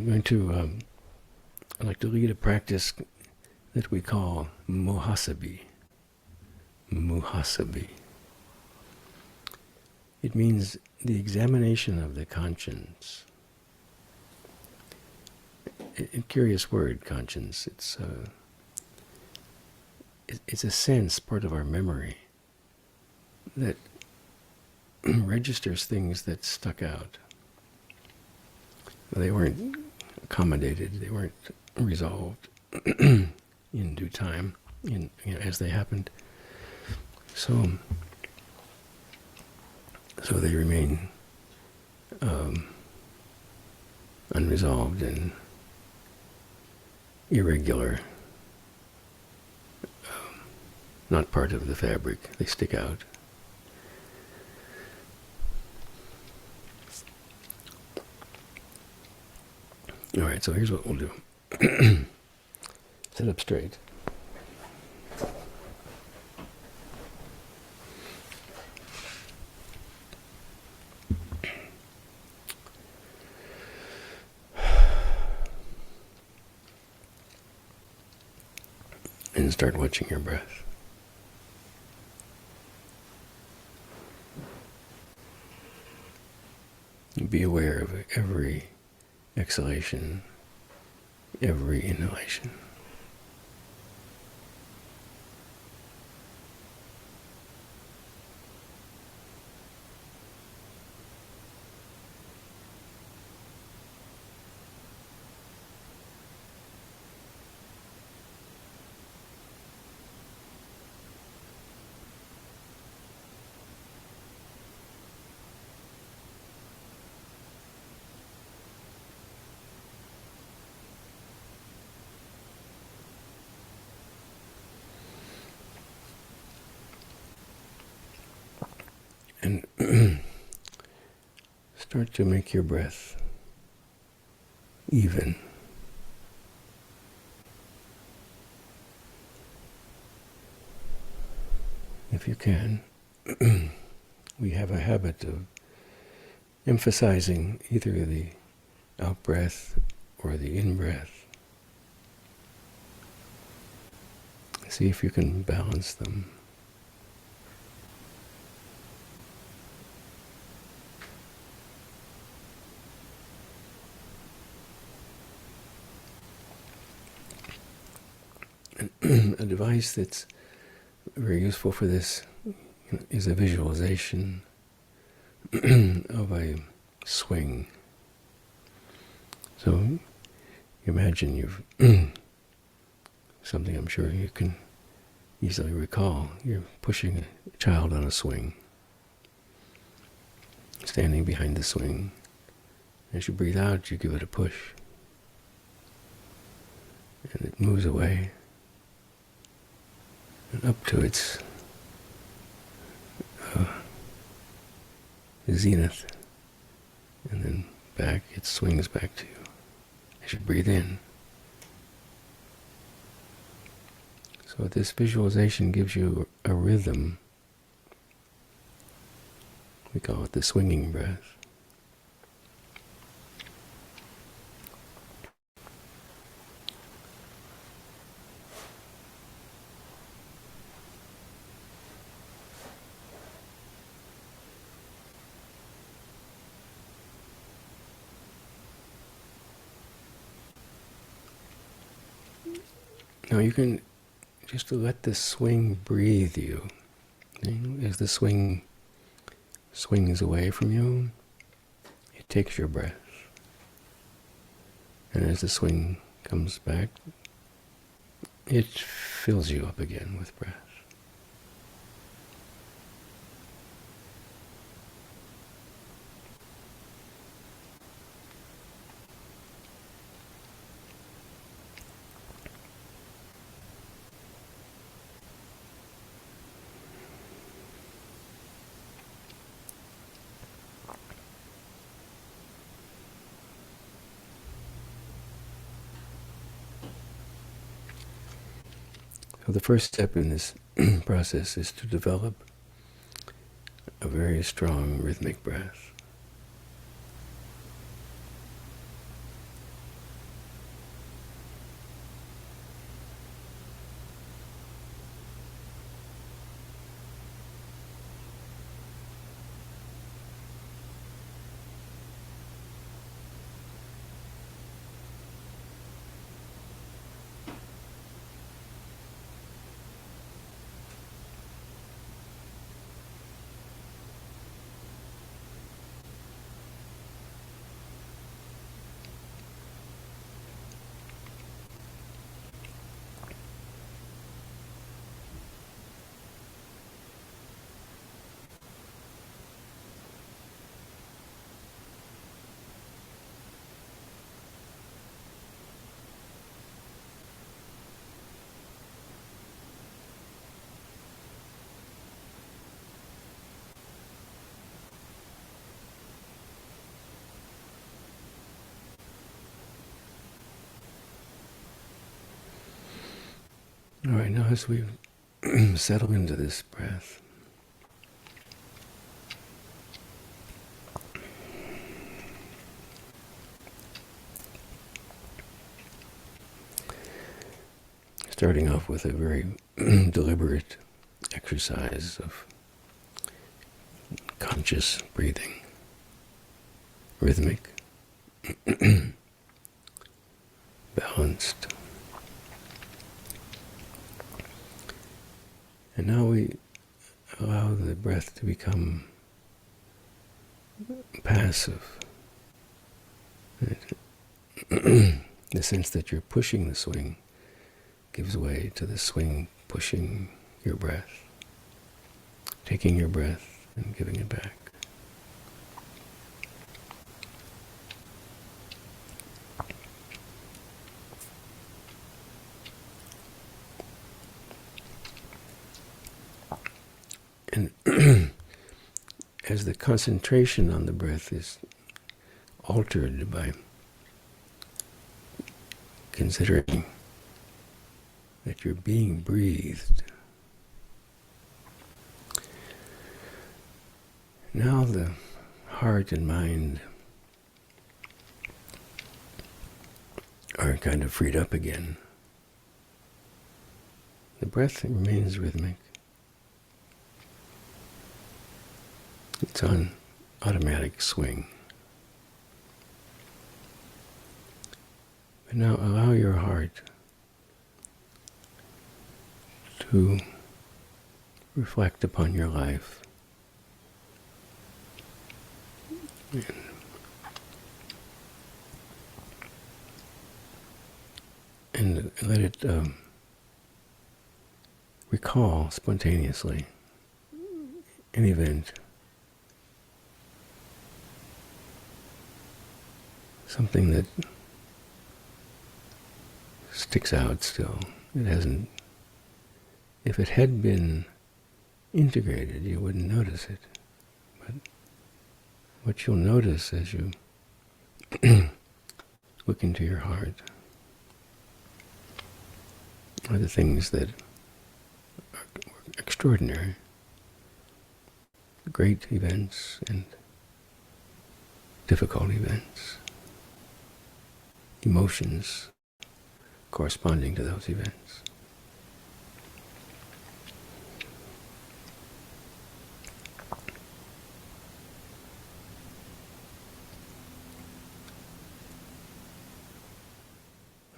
going to, I'd like to lead a practice that we call muhasabhi. Muhasabhi. It means the examination of the conscience. A curious word, conscience. It's a sense, part of our memory, that registers things that stuck out. They weren't accommodated, they weren't resolved in due time, as they happened. So they remain unresolved and irregular, not part of the fabric. They stick out. All right, so here's what we'll do. Sit up straight. And start watching your breath. Be aware of every exhalation, every inhalation. And start to make your breath even. If you can. We have a habit of emphasizing either the out-breath or the in-breath. See if you can balance them. A device that's very useful for this is a visualization of a swing. So imagine you've something I'm sure you can easily recall. You're pushing a child on a swing, standing behind the swing. As you breathe out, you give it a push, and it moves away and up to its zenith, and then back, it swings back to you as you breathe in. So this visualization gives you a rhythm. We call it the swinging breath. Now you can just let the swing breathe you. As the swing swings away from you, it takes your breath. And as the swing comes back, it fills you up again with breath. So the first step in this process is to develop a very strong rhythmic breath. All right, now as we settle into this breath, starting off with a very deliberate exercise of conscious breathing, rhythmic, balanced. And now we allow the breath to become passive. The sense that you're pushing the swing gives way to the swing pushing your breath, taking your breath and giving it back. And as the concentration on the breath is altered by considering that you're being breathed, now the heart and mind are kind of freed up again. The breath remains rhythmic. It's on automatic swing. But now allow your heart to reflect upon your life and let it recall spontaneously an event, something that sticks out still. It hasn't. If it had been integrated, you wouldn't notice it. But what you'll notice as you look into your heart are the things that are extraordinary, great events and difficult events, emotions corresponding to those events.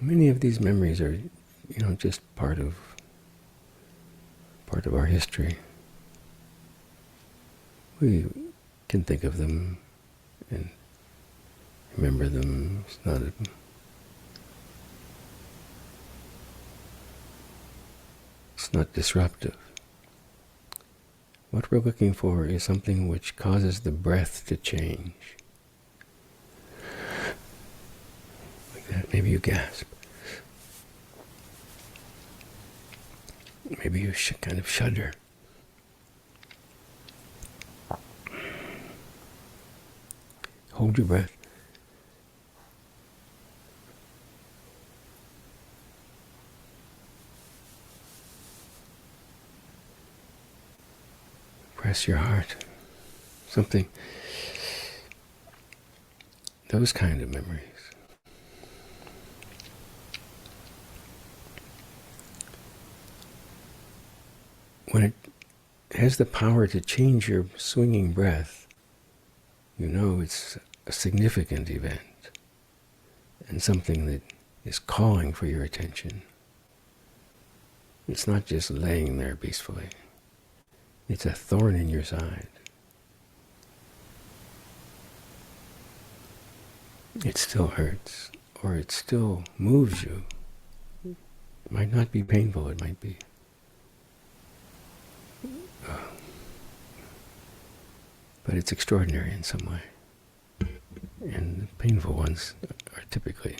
Many of these memories are, just part of our history. We can think of them and remember them. It's not disruptive. What we're looking for is something which causes the breath to change. Like that. Maybe you gasp. Maybe you kind of shudder. Hold your breath. Press your heart. Something. Those kind of memories. When it has the power to change your swinging breath, you know it's a significant event and something that is calling for your attention. It's not just laying there peacefully. It's a thorn in your side. It still hurts, or it still moves you. It might not be painful, it might be but it's extraordinary in some way. And the painful ones are typically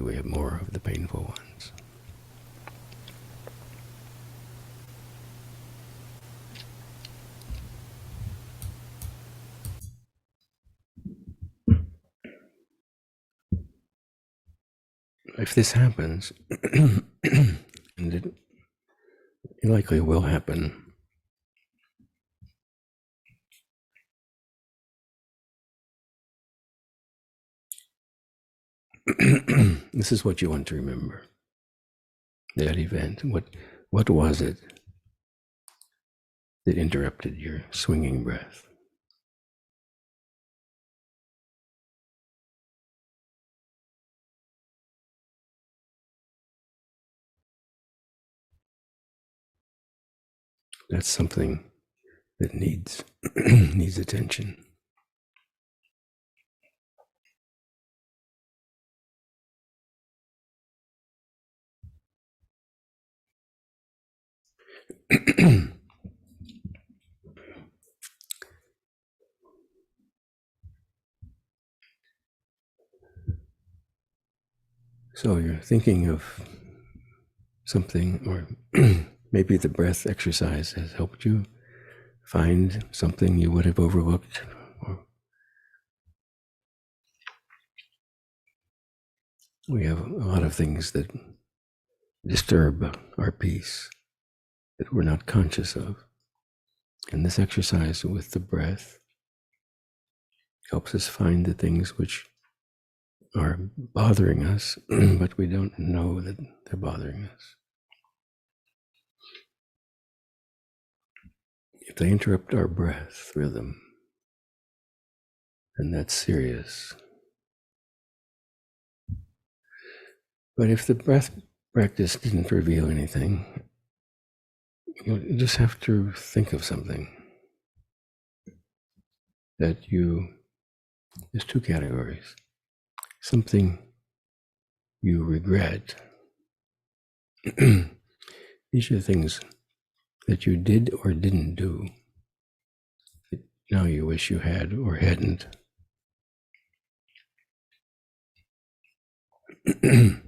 we have more of the painful ones. if this happens, and it likely will happen, this is what you want to remember. That event. What was it that interrupted your swinging breath? That's something that needs needs attention. So you're thinking of something, or maybe the breath exercise has helped you find something you would have overlooked. Or we have a lot of things that disturb our peace that we're not conscious of. And this exercise with the breath helps us find the things which are bothering us, but we don't know that they're bothering us. If they interrupt our breath rhythm, then that's serious. But if the breath practice didn't reveal anything, you just have to think of something that there's two categories. Something you regret. These are things that you did or didn't do that now you wish you had or hadn't. And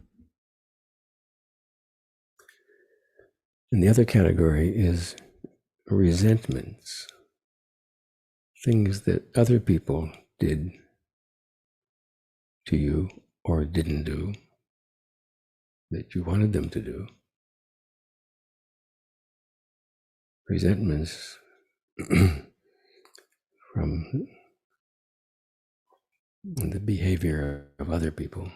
the other category is resentments, things that other people did to you or didn't do that you wanted them to do. Resentments from the behavior of other people.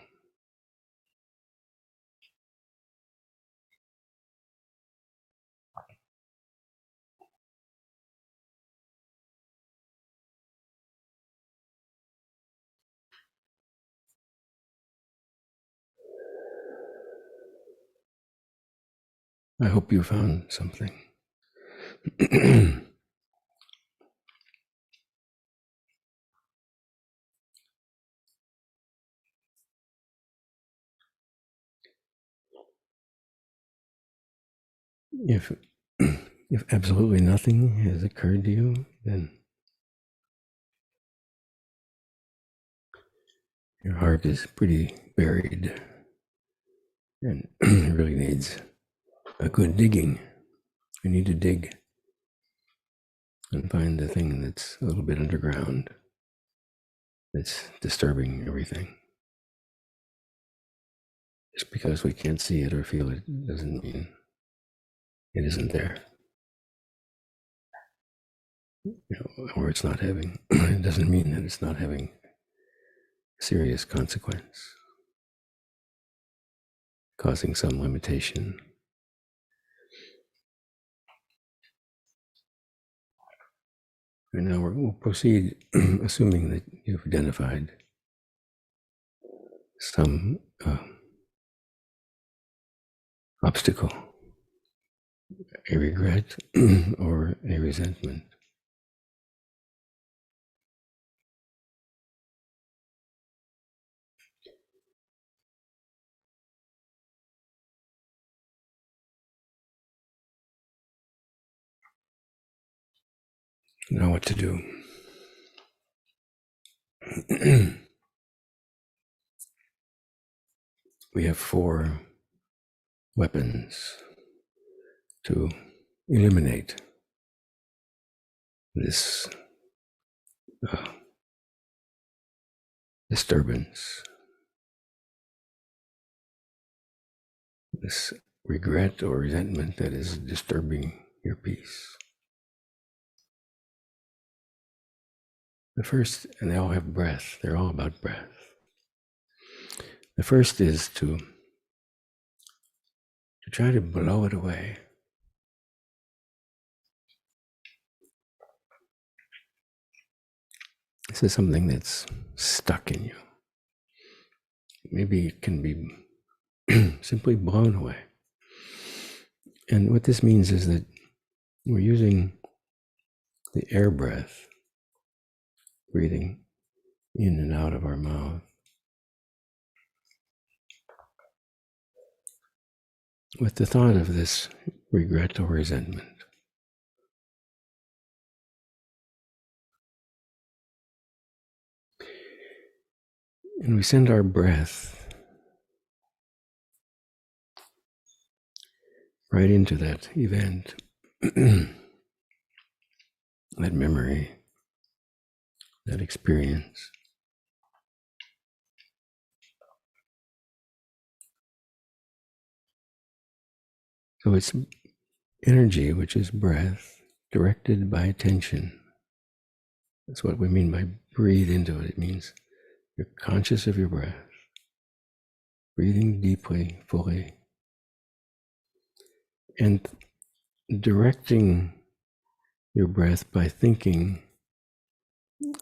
I hope you found something. If if absolutely nothing has occurred to you, then your heart is pretty buried and it really needs a good digging. You need to dig and find the thing that's a little bit underground that's disturbing everything. Just because we can't see it or feel it doesn't mean it isn't there. Or it's not having, it doesn't mean that it's not having serious consequence, causing some limitation. And now we'll proceed, assuming that you've identified some obstacle, a regret, or a resentment. Now what to do? We have 4 weapons to eliminate this disturbance. this regret or resentment that is disturbing your peace. The first, and they all have breath, they're all about breath. The first is to try to blow it away. This is something that's stuck in you. Maybe it can be simply blown away. And what this means is that we're using the air breath, breathing in and out of our mouth, with the thought of this regret or resentment. And we send our breath right into that event, that memory, that experience. So it's energy, which is breath, directed by attention. That's what we mean by breathe into it. It means you're conscious of your breath, breathing deeply, fully, and directing your breath by thinking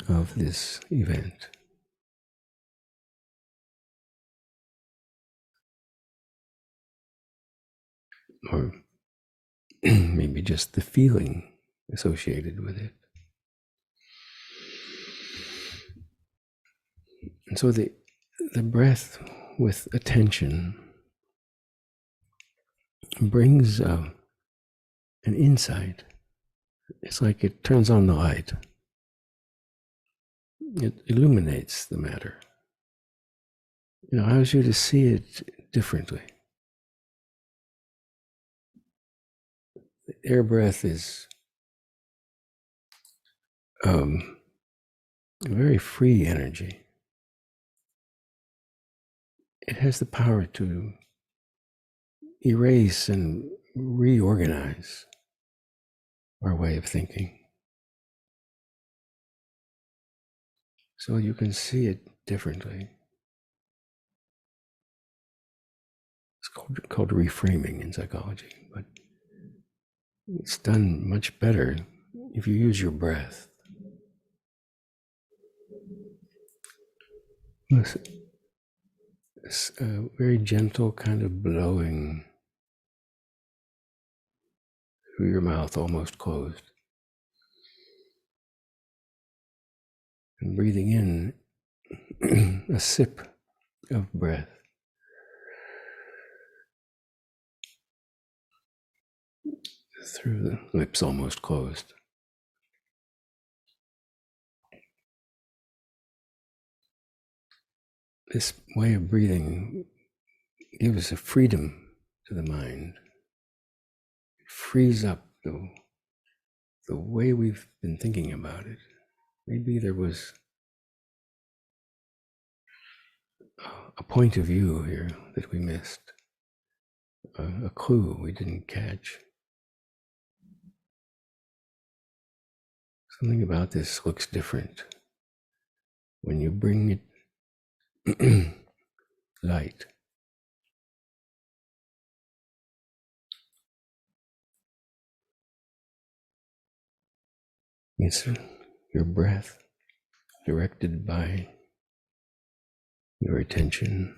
of this event. Or maybe just the feeling associated with it. And so the breath with attention brings an insight. It's like it turns on the light. It illuminates the matter. It allows you to see it differently. The air breath is a very free energy. It has the power to erase and reorganize our way of thinking. So you can see it differently. It's called reframing in psychology, but it's done much better if you use your breath. It's a very gentle kind of blowing through your mouth, almost closed. And breathing in a sip of breath. Through the lips almost closed. This way of breathing gives a freedom to the mind. It frees up the way we've been thinking about it. Maybe there was a point of view here that we missed, a clue we didn't catch. Something about this looks different when you bring it light. It's your breath directed by your attention.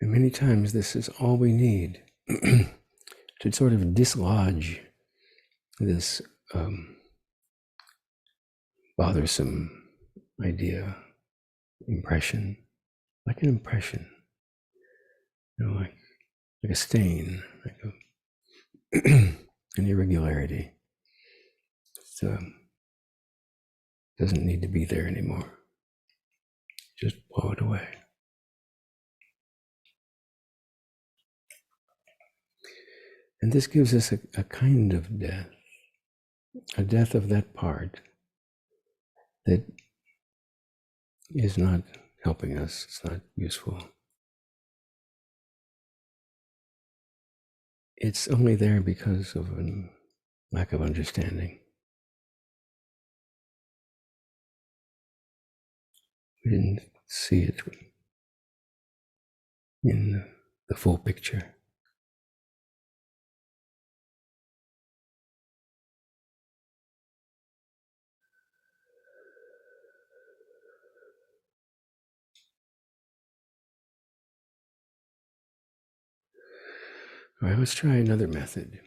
And many times this is all we need to sort of dislodge this bothersome idea, impression, like an impression, like a stain, like an irregularity. It doesn't need to be there anymore. Just blow it away. And this gives us a kind of death, a death of that part that is not helping us, it's not useful. It's only there because of a lack of understanding. We didn't see it in the full picture. All right, let's try another method.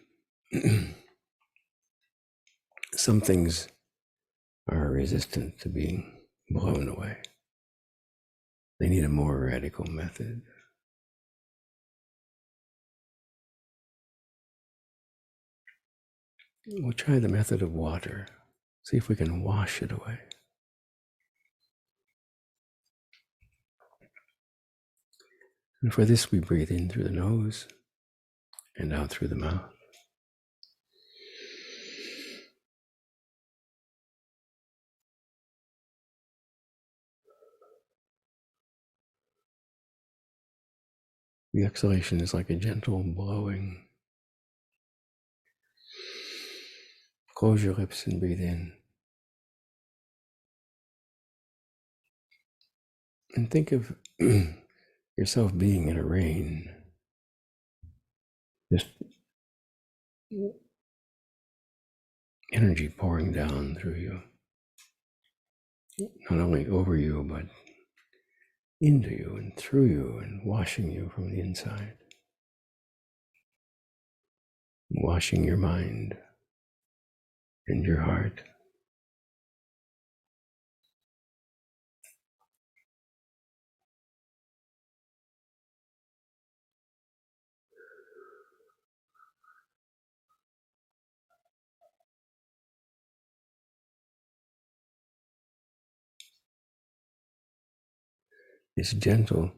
Some things are resistant to being blown away. They need a more radical method. We'll try the method of water. See if we can wash it away. And for this, we breathe in through the nose and out through the mouth. The exhalation is like a gentle blowing. Close your lips and breathe in. And think of yourself being in a rain. Just energy pouring down through you. Not only over you, but into you and through you and washing you from the inside. Washing your mind and your heart. It's gentle,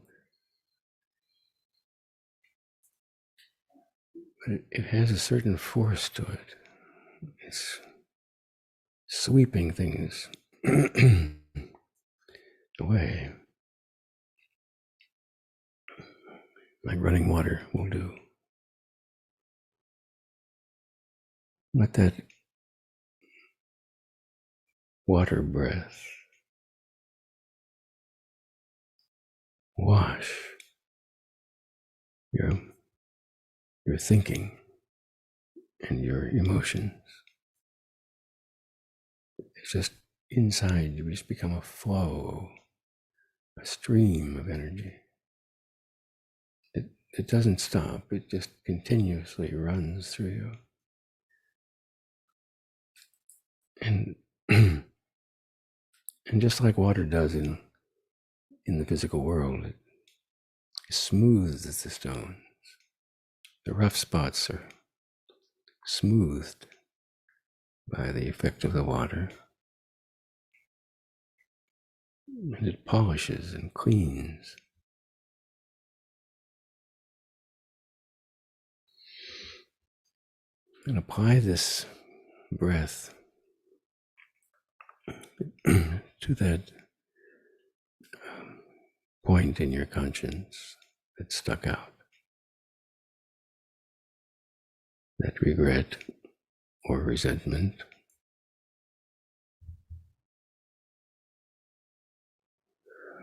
but it has a certain force to it. It's sweeping things away, like running water will do. Let that water breath wash your thinking and your emotions. It's just inside you just become a flow, a stream of energy. It doesn't stop, it just continuously runs through you. And and just like water does in the physical world, it smooths the stones. The rough spots are smoothed by the effect of the water. And it polishes and cleans. And apply this breath to that point in your conscience that stuck out, that regret or resentment.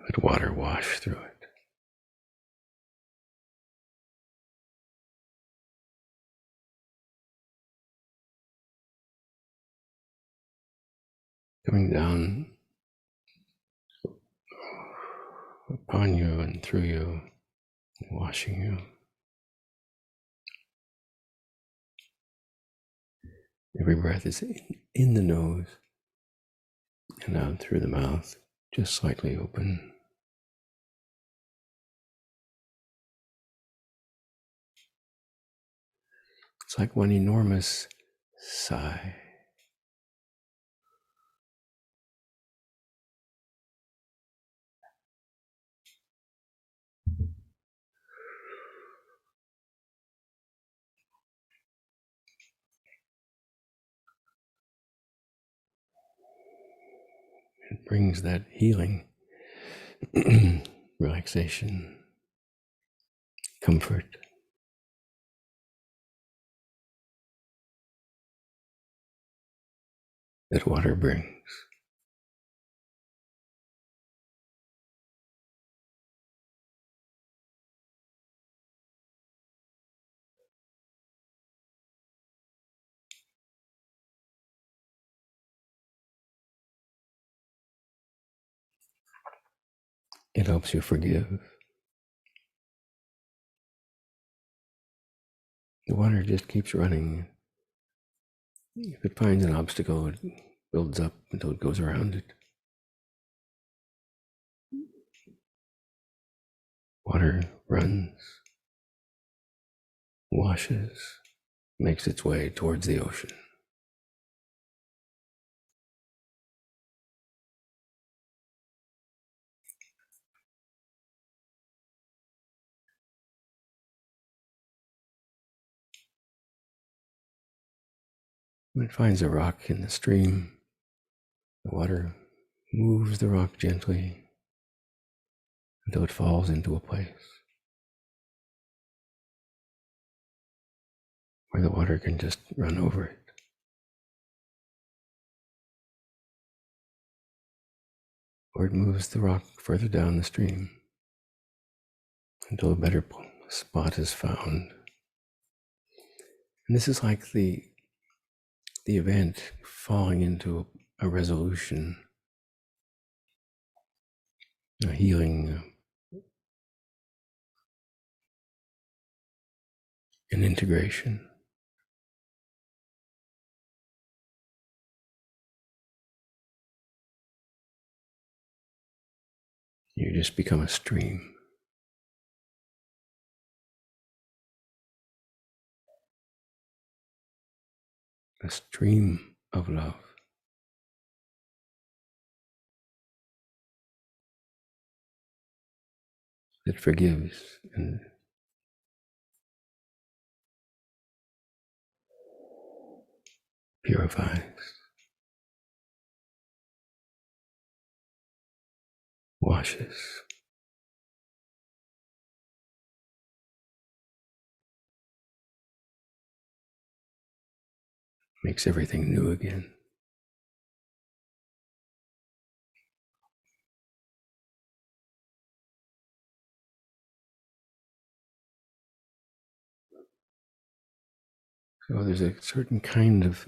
Let water wash through it. Coming down upon you and through you, washing you. Every breath is in the nose and out through the mouth, just slightly open. It's like one enormous sigh. brings that healing, relaxation, comfort. That water brings. It helps you forgive. The water just keeps running. If it finds an obstacle, it builds up until it goes around it. Water runs, washes, makes its way towards the ocean. When it finds a rock in the stream, the water moves the rock gently until it falls into a place where the water can just run over it. Or it moves the rock further down the stream until a better spot is found. And this is like the event falling into a resolution, a healing, an integration. You just become a stream. A stream of love. That forgives and purifies, washes, makes everything new again. So there's a certain kind of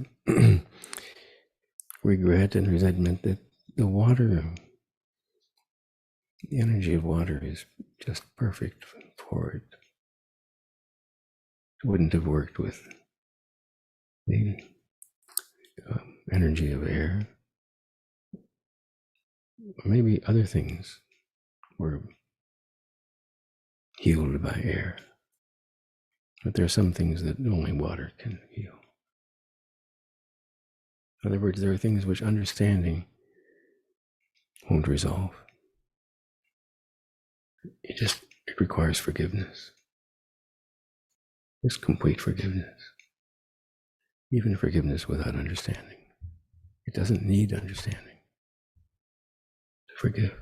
regret and resentment that the water, the energy of water is just perfect for it. It wouldn't have worked with the energy of air. Or maybe other things were healed by air. But there are some things that only water can heal. In other words, there are things which understanding won't resolve. It requires forgiveness. Just complete forgiveness. Even forgiveness without understanding. It doesn't need understanding to forgive.